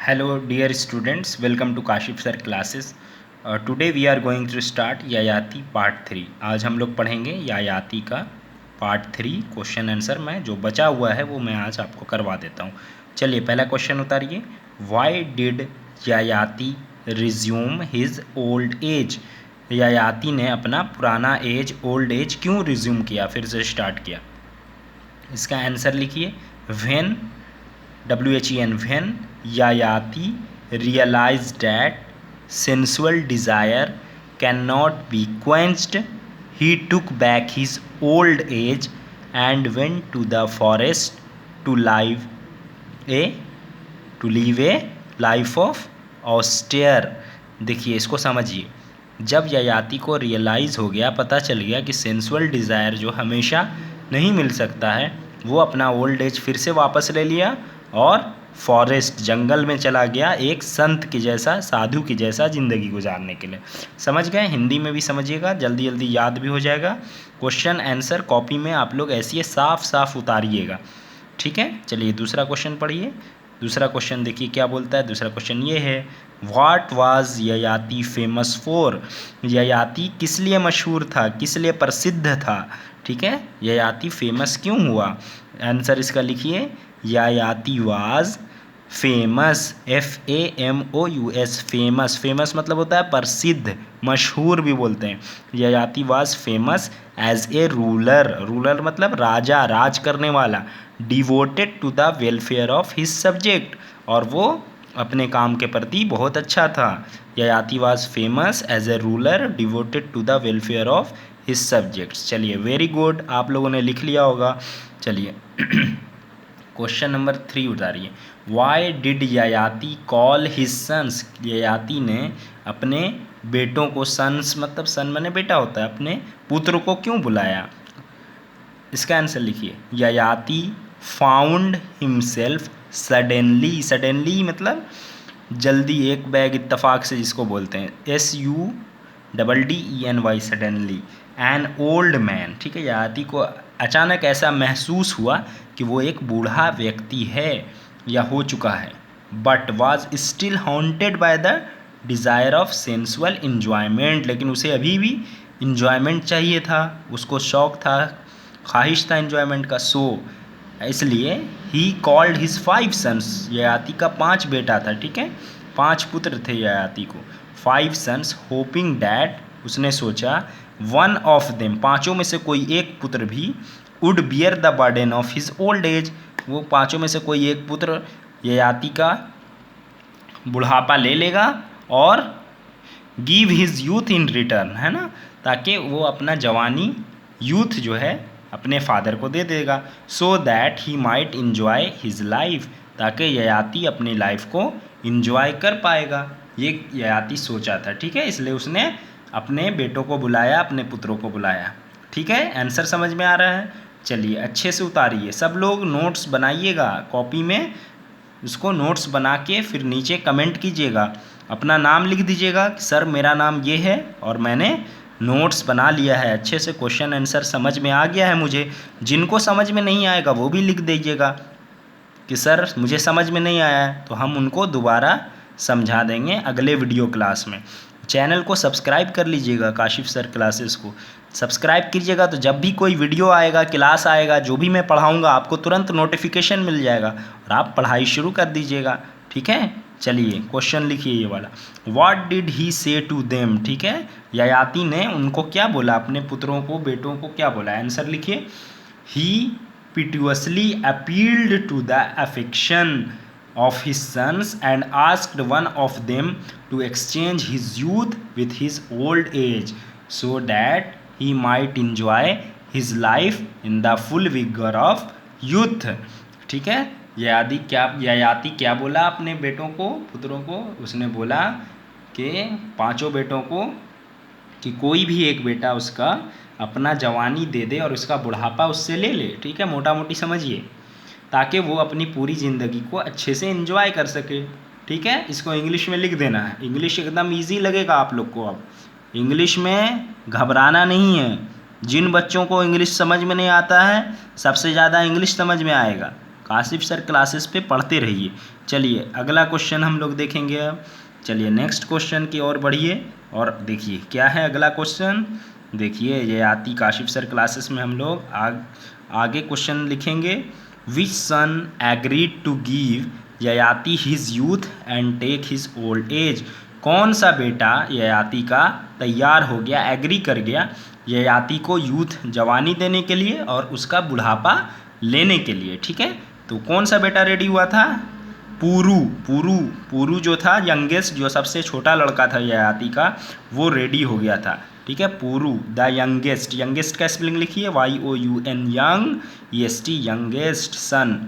Hello dear students, welcome to Kashif sir classes. Today we are going to start Yayati part 3. आज हम लोग पढ़ेंगे यायाती का पार्ट 3 क्वेश्चन आंसर। मैं जो बचा हुआ है वो मैं आज आपको करवा देता हूँ। चलिए पहला क्वेश्चन उतारिए। Why did Yayati resume his old age? Yayati ने अपना पुराना एज ओल्ड एज क्यों रिज्यूम किया, फिर से स्टार्ट किया? इसका आंसर लिखिए। When when Yayati realized that sensual desire cannot be quenched, he took back his old age and went to the forest to live a life of austere. देखिए इसको समझिए। जब ययाति को रियलाइज़ हो गया, पता चल गया कि सेंसुअल डिज़ायर जो हमेशा नहीं मिल सकता है, वो अपना ओल्ड एज फिर से वापस ले लिया और फॉरेस्ट जंगल में चला गया एक संत के जैसा, साधु की जैसा ज़िंदगी गुजारने के लिए। समझ गए? हिंदी में भी समझिएगा, जल्दी जल्दी याद भी हो जाएगा। क्वेश्चन आंसर कॉपी में आप लोग ऐसे साफ साफ उतारिएगा, ठीक है। चलिए दूसरा क्वेश्चन पढ़िए। दूसरा क्वेश्चन देखिए क्या बोलता है। दूसरा क्वेश्चन ये है, what was Yayati famous for? Yayati किस लिए मशहूर था, किस लिए प्रसिद्ध था? ठीक है, ययाति फेमस क्यों हुआ? आंसर इसका लिखिए। Yayati was famous, FAMOUS, famous. Famous मतलब होता है प्रसिद्ध, मशहूर भी बोलते हैं। Yayati was famous as a ruler, ruler मतलब राजा, राज करने वाला। Devoted to the welfare of his subject, और वो अपने काम के प्रति बहुत अच्छा था। Yayati was famous as a ruler devoted to the welfare of his subjects. चलिए वेरी गुड, आप लोगों ने लिख लिया होगा। चलिए क्वेश्चन नंबर 3 उतारिए। Why did Yayati call his sons? Yayati ने अपने बेटों को, सन्स मतलब सन माने बेटा होता है, अपने पुत्र को क्यों बुलाया? इसका आंसर लिखिए। Yayati found himself suddenly, suddenly मतलब जल्दी, एक बैग इत्तफाक से जिसको बोलते हैं, SUDDENY, suddenly. An old man, ठीक है, ययाति को अचानक ऐसा महसूस हुआ कि वो एक बूढ़ा व्यक्ति है या हो चुका है। But was still haunted by the desire of sensual enjoyment, लेकिन उसे अभी भी इन्जॉयमेंट चाहिए था, उसको शौक था, ख्वाहिश था इन्जॉयमेंट का। सो इसलिए he called his 5 sons, Yayati का 5 बेटा था, ठीक है, 5 पुत्र थे ययाति को, 5 सन्स, होपिंग डैट, उसने सोचा, वन ऑफ देम, पाँचों में से कोई एक पुत्र भी, would bear the burden of his old as, वो पाँचों में से कोई एक पुत्र ययाति का बुढ़ापा ले लेगा और give his youth in return, है ना, ताकि वो अपना जवानी, यूथ जो है अपने फादर को दे देगा। So that he might enjoy his life, ताकि ययाति अपनी लाइफ को इन्जॉय कर पाएगा। ये ययाति सोचा था, ठीक है, इसलिए उसने अपने बेटों को बुलाया, अपने पुत्रों को बुलाया। ठीक है, आंसर समझ में आ रहा है? चलिए अच्छे से उतारिए, सब लोग नोट्स बनाइएगा कॉपी में, उसको नोट्स बना के फिर नीचे कमेंट कीजिएगा, अपना नाम लिख दीजिएगा कि सर मेरा नाम ये है और मैंने नोट्स बना लिया है, अच्छे से क्वेश्चन आंसर समझ में आ गया है मुझे। जिनको समझ में नहीं आएगा वो भी लिख दीजिएगा कि सर मुझे समझ में नहीं आया है, तो हम उनको दोबारा समझा देंगे अगले वीडियो क्लास में। चैनल को सब्सक्राइब कर लीजिएगा, काशिफ सर क्लासेस को सब्सक्राइब कीजिएगा, तो जब भी कोई वीडियो आएगा, क्लास आएगा, जो भी मैं पढ़ाऊँगा आपको तुरंत नोटिफिकेशन मिल जाएगा और आप पढ़ाई शुरू कर दीजिएगा। ठीक है, चलिए क्वेश्चन लिखिए ये वाला। व्हाट डिड ही से टू देम? ठीक है, ययाति ने उनको क्या बोला, अपने पुत्रों को, बेटों को क्या बोला? आंसर लिखिए। ही piteously appealed to the affection of his sons and asked one of them to exchange his youth with his old age so that he might enjoy his life in the full vigor of youth। ठीक है, ययाति क्या बोला अपने बेटों को, पुत्रों को? उसने बोला कि 5 बेटों को कि कोई भी एक बेटा उसका अपना जवानी दे दे और उसका बुढ़ापा उससे ले ले। ठीक है, मोटा मोटी समझिए, ताकि वो अपनी पूरी ज़िंदगी को अच्छे से एंजॉय कर सके। ठीक है, इसको इंग्लिश में लिख देना है, इंग्लिश एकदम इजी लगेगा आप लोग को। अब इंग्लिश में घबराना नहीं है। जिन बच्चों को इंग्लिश समझ में नहीं आता है, सबसे ज़्यादा इंग्लिश समझ में आएगा काशिफ सर क्लासेस पे पढ़ते रहिए। चलिए अगला क्वेश्चन हम लोग देखेंगे अब। चलिए नेक्स्ट क्वेश्चन की ओर बढ़िए और देखिए क्या है अगला क्वेश्चन। देखिए ययाति काशिफ सर क्लासेस में हम लोग आगे क्वेश्चन लिखेंगे। Which son agreed to give Yayati his youth and take his old age. कौन सा बेटा ययाति का तैयार हो गया, एग्री कर गया ययाति को यूथ जवानी देने के लिए और उसका बुढ़ापा लेने के लिए। ठीक है, तो कौन सा बेटा रेडी हुआ था? पुरु जो था यंगेस्ट, जो सबसे छोटा लड़का था ययाति का, वो रेडी हो गया था। ठीक है, पुरु द यंगेस्ट, यंगेस्ट का स्पेलिंग लिखिए YOUN young, EST youngest son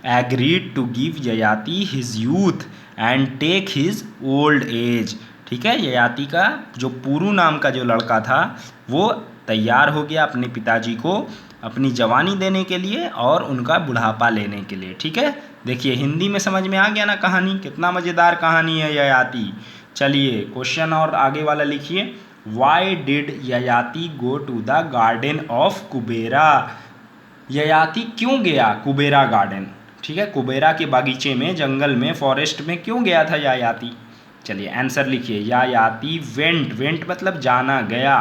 agreed to give Yayati his youth and take his old age. ठीक है, ययाति का जो पुरु नाम का जो लड़का था वो तैयार हो गया अपने पिताजी को अपनी जवानी देने के लिए और उनका बुढ़ापा लेने के लिए। ठीक है, देखिए हिंदी में समझ में आ गया ना कहानी, कितना मज़ेदार कहानी है ययाति। चलिए क्वेश्चन और आगे वाला लिखिए। Why did Yayati go to the garden of Kubera. Yayati क्यों गया कुबेरा गार्डन? ठीक है, कुबेरा के बागीचे में, जंगल में, फॉरेस्ट में क्यों गया था ययाति? चलिए आंसर लिखिए। ययाति वेंट मतलब जाना, गया।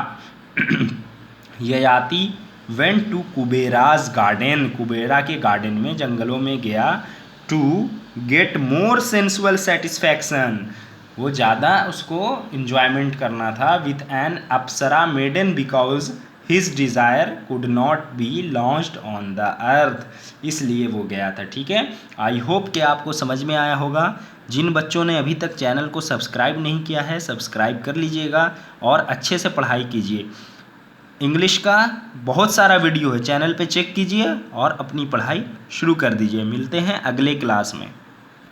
Yayati went to Kubera's garden, Kubera के गार्डन में, जंगलों में गया। To get more sensual satisfaction, वो ज़्यादा उसको इन्जॉयमेंट करना था। With an apsara maiden because his desire could not be launched on the earth, इसलिए वो गया था। ठीक है, आई होप कि आपको समझ में आया होगा। जिन बच्चों ने अभी तक चैनल को सब्सक्राइब नहीं किया है, सब्सक्राइब कर लीजिएगा और अच्छे से पढ़ाई कीजिए। इंग्लिश का बहुत सारा वीडियो है चैनल पे, चेक कीजिए और अपनी पढ़ाई शुरू कर दीजिए। मिलते हैं अगले क्लास में।